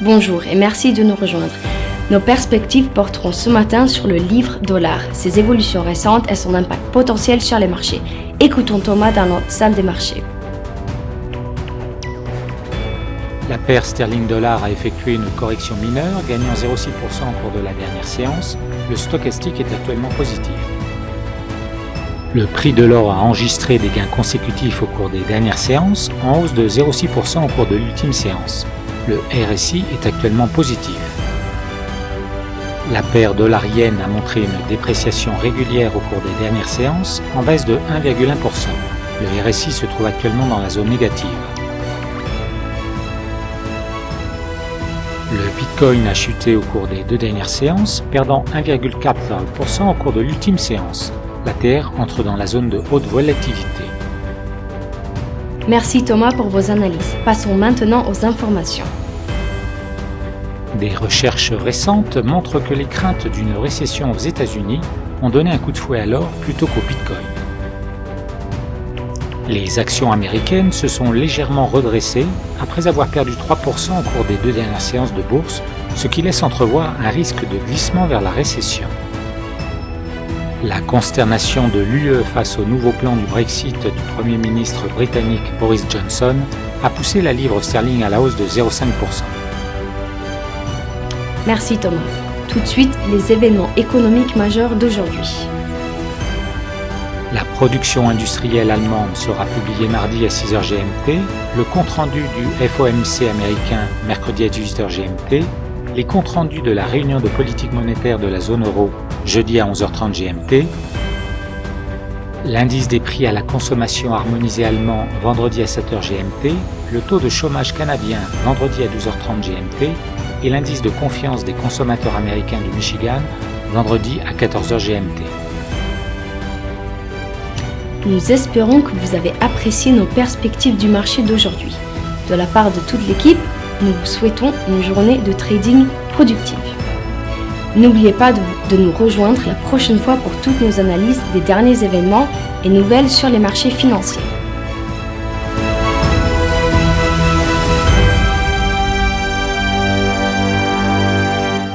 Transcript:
Bonjour et merci de nous rejoindre. Nos perspectives porteront ce matin sur le livre dollar, ses évolutions récentes et son impact potentiel sur les marchés. Écoutons Thomas dans notre salle des marchés. La paire sterling-dollar a effectué une correction mineure, gagnant 0,6% au cours de la dernière séance. Le stochastique est actuellement positif. Le prix de l'or a enregistré des gains consécutifs au cours des dernières séances, en hausse de 0,6% au cours de l'ultime séance. Le RSI est actuellement positif. La paire dollar-yen a montré une dépréciation régulière au cours des dernières séances, en baisse de 1,1%. Le RSI se trouve actuellement dans la zone négative. Le Bitcoin a chuté au cours des deux dernières séances, perdant 1,4% au cours de l'ultime séance. La Terre entre dans la zone de haute volatilité. Merci Thomas pour vos analyses. Passons maintenant aux informations. Des recherches récentes montrent que les craintes d'une récession aux États-Unis ont donné un coup de fouet à l'or plutôt qu'au Bitcoin. Les actions américaines se sont légèrement redressées après avoir perdu 3% au cours des deux dernières séances de bourse, ce qui laisse entrevoir un risque de glissement vers la récession. La consternation de l'UE face au nouveau plan du Brexit du Premier ministre britannique Boris Johnson a poussé la livre sterling à la hausse de 0,5%. Merci Thomas. Tout de suite, les événements économiques majeurs d'aujourd'hui. La production industrielle allemande sera publiée mardi à 6h GMT, le compte-rendu du FOMC américain mercredi à 18h GMT, les comptes rendus de la réunion de politique monétaire de la zone euro jeudi à 11h30 GMT, l'indice des prix à la consommation harmonisé allemand vendredi à 7h GMT, le taux de chômage canadien vendredi à 12h30 GMT et l'indice de confiance des consommateurs américains du Michigan vendredi à 14h GMT. Nous espérons que vous avez apprécié nos perspectives du marché d'aujourd'hui. De la part de toute l'équipe, nous vous souhaitons une journée de trading productive. N'oubliez pas de nous rejoindre la prochaine fois pour toutes nos analyses des derniers événements et nouvelles sur les marchés financiers.